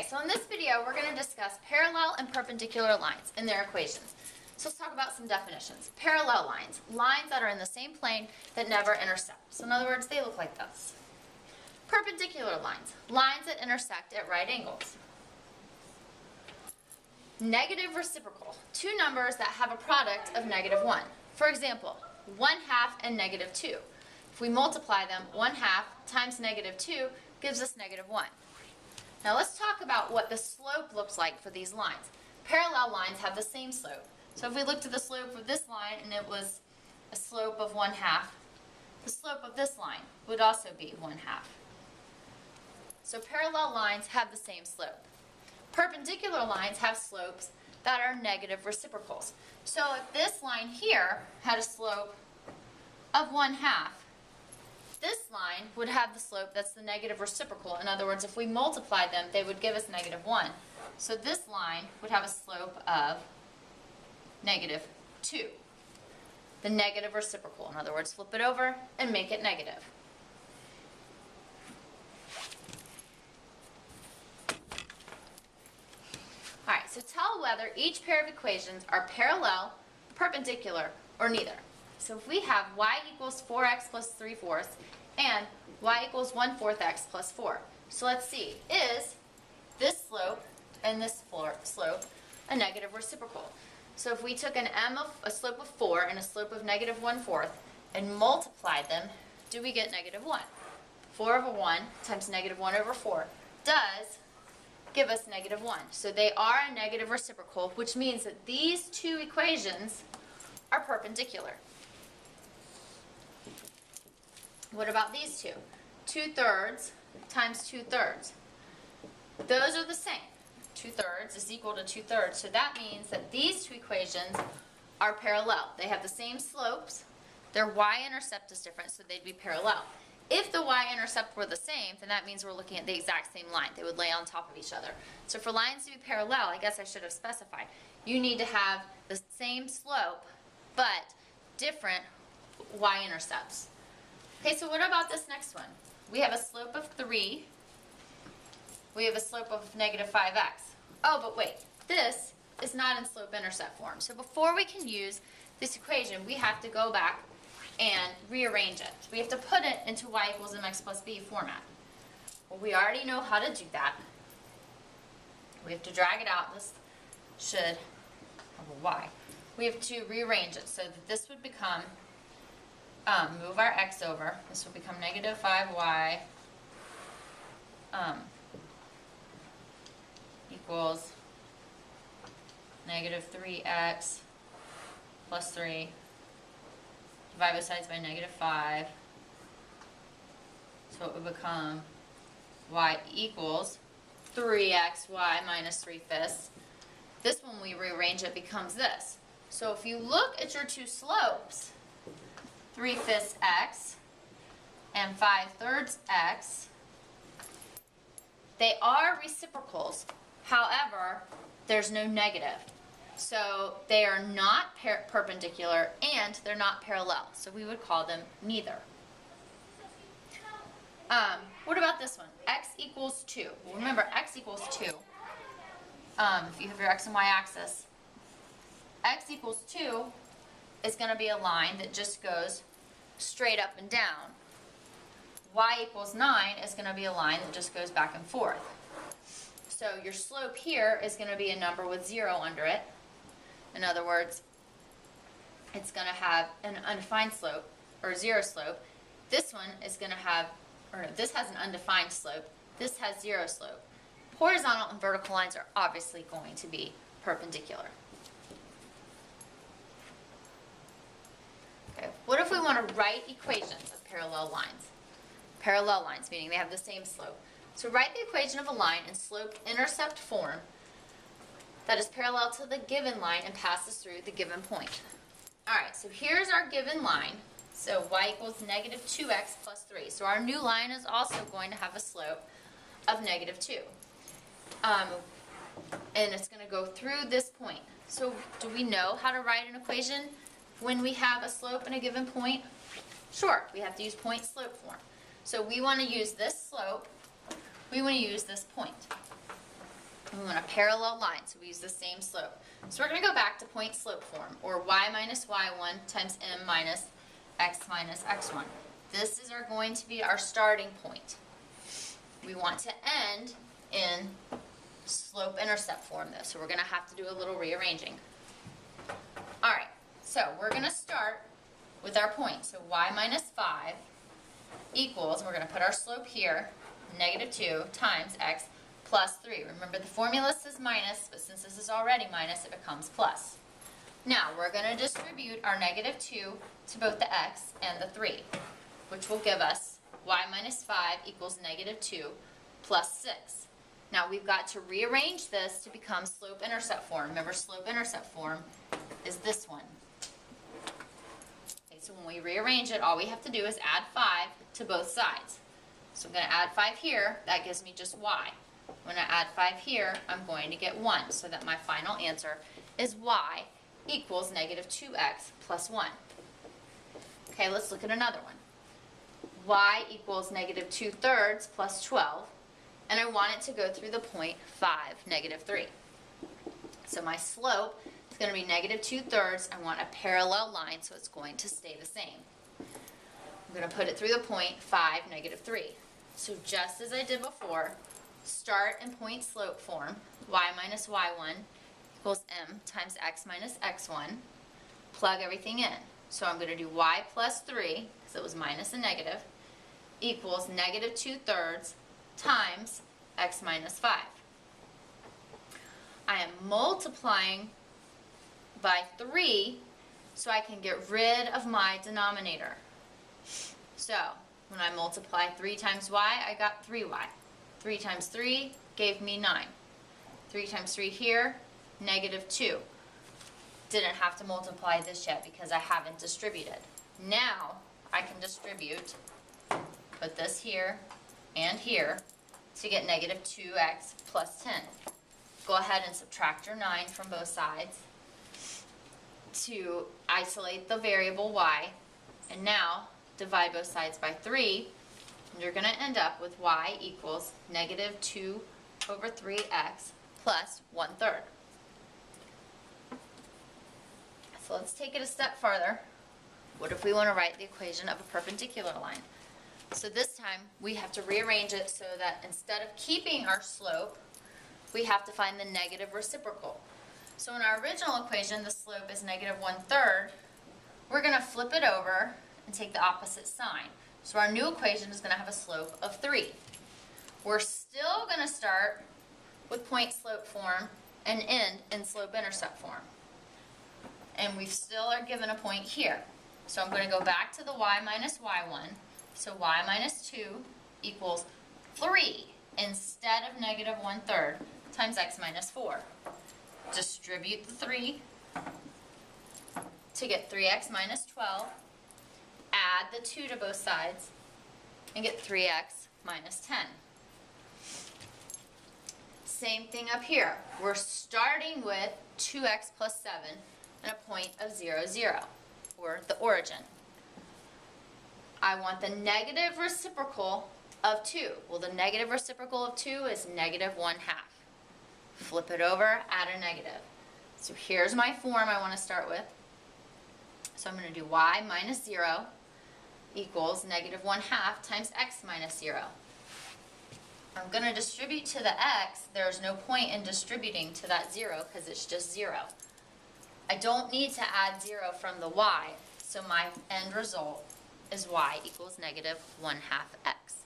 So in this video, we're going to discuss parallel and perpendicular lines and their equations. So let's talk about some definitions. Parallel lines, lines that are in the same plane that never intersect. So in other words, they look like this. Perpendicular lines, lines that intersect at right angles. Negative reciprocal, two numbers that have a product of -1. For example, 1/2 and -2. If we multiply them, 1/2 times -2 gives us -1. Now let's talk about what the slope looks like for these lines. Parallel lines have the same slope. So if we looked at the slope of this line and it was a slope of 1/2, the slope of this line would also be 1/2. So parallel lines have the same slope. Perpendicular lines have slopes that are negative reciprocals. So if this line here had a slope of 1/2, this line would have the slope that's the negative reciprocal. In other words, if we multiply them, they would give us -1. So this line would have a slope of -2. The negative reciprocal. In other words, flip it over and make it negative. Alright, so tell whether each pair of equations are parallel, perpendicular, or neither. So if we have y equals 4x plus 3/4 and y equals 1/4 x plus 4. So let's see, is this slope and this slope a negative reciprocal? So if we took a slope of 4 and a slope of -1/4 and multiplied them, do we get -1? 4/1 times -1/4 does give us -1. So they are a negative reciprocal, which means that these two equations are perpendicular. What about these two? 2/3 times 2/3. Those are the same. 2/3 is equal to 2/3. So that means that these two equations are parallel. They have the same slopes. Their y-intercept is different, so they'd be parallel. If the y-intercept were the same, then that means we're looking at the exact same line. They would lay on top of each other. So for lines to be parallel, I guess I should have specified, you need to have the same slope, but different y-intercepts. Okay, so what about this next one? We have a slope of 3. We have a slope of -5x. Oh, but wait, this is not in slope-intercept form. So before we can use this equation, we have to go back and rearrange it. We have to put it into y equals mx plus b format. Well, we already know how to do that. We have to drag it out. This should have a y. We have to rearrange it so that this would become, move our x over. This would become -5y equals -3x plus 3. Divide both sides by -5. So it would become y equals 3xy minus 3/5. This one, we rearrange it, becomes this. So if you look at your two slopes, 3/5 x and 5/3 x, they are reciprocals. However, there's no negative. So they are not perpendicular and they're not parallel. So we would call them neither. What about this one? X equals 2. Well, remember, x equals 2. If you have your x and y axis, x equals 2 is going to be a line that just goes straight up and down. Y equals 9 is going to be a line that just goes back and forth. So your slope here is going to be a number with 0 under it. In other words, it's going to have an undefined slope, or 0 slope. This one is going to have, or no, this has an undefined slope. This has 0 slope. Horizontal and vertical lines are obviously going to be perpendicular. Okay, what if we want to write equations of parallel lines? Parallel lines, meaning they have the same slope. So write the equation of a line in slope-intercept form that is parallel to the given line and passes through the given point. Alright, so here's our given line. So y equals -2x plus 3. So our new line is also going to have a slope of -2. And it's going to go through this point. So do we know how to write an equation when we have a slope and a given point? Sure, we have to use point-slope form. So we want to use this slope, we want to use this point. And we want a parallel line, so we use the same slope. So we're going to go back to point slope form, or y minus y1 times m minus x1. This is going to be our starting point. We want to end in slope-intercept form, though, so we're going to have to do a little rearranging. All right, so we're going to start with our point. So y minus 5 equals, we're going to put our slope here, negative 2 times x plus 3. Remember, the formula says minus, but since this is already minus, it becomes plus. Now, we're going to distribute our negative 2 to both the x and the 3, which will give us y minus 5 equals negative 2 plus 6. Now, we've got to rearrange this to become slope-intercept form. Remember, slope-intercept form is this one. Okay, so when we rearrange it, all we have to do is add 5 to both sides. So I'm going to add 5 here. That gives me just y. When I add 5 here, I'm going to get 1, so that my final answer is y equals negative 2x plus 1. Okay, let's look at another one. Y equals negative 2/3 plus 12, and I want it to go through the point 5, negative 3. So my slope is going to be negative 2/3. I want a parallel line, so it's going to stay the same. I'm going to put it through the point 5, negative 3. So just as I did before, start in point slope form, y minus y1 equals m times x minus x1. Plug everything in. So I'm going to do y plus 3, because it was minus and negative, equals negative 2/3 times x minus 5. I am multiplying by 3 so I can get rid of my denominator. So when I multiply 3 times y, I got 3y. 3 times 3 gave me 9. 3 times 3 here, negative 2. Didn't have to multiply this yet because I haven't distributed. Now I can distribute, put this here and here to get negative 2x plus 10. Go ahead and subtract your 9 from both sides to isolate the variable y, and now divide both sides by 3, and you're going to end up with y equals negative 2 over 3x plus 1/3. So let's take it a step farther. What if we want to write the equation of a perpendicular line? So this time we have to rearrange it so that instead of keeping our slope, we have to find the negative reciprocal. So in our original equation, the slope is negative 1/3. We're going to flip it over and take the opposite sign. So our new equation is going to have a slope of 3. We're still going to start with point slope form and end in slope-intercept form. And we still are given a point here. So I'm going to go back to the y minus y1. So y minus 2 equals 3 instead of negative 1/3 times x minus 4. Distribute the 3 to get 3x minus 12. Add the 2 to both sides and get 3x minus 10. Same thing up here. We're starting with 2x plus 7 and a point of 0, 0, or the origin. I want the negative reciprocal of 2. Well, the negative reciprocal of 2 is negative 1/2. Flip it over, add a negative. So here's my form I want to start with. So I'm going to do y minus 0 equals negative 1/2 times x minus 0. I'm going to distribute to the x. There's no point in distributing to that 0 because it's just 0. I don't need to add 0 from the y, so my end result is y equals negative 1/2 x.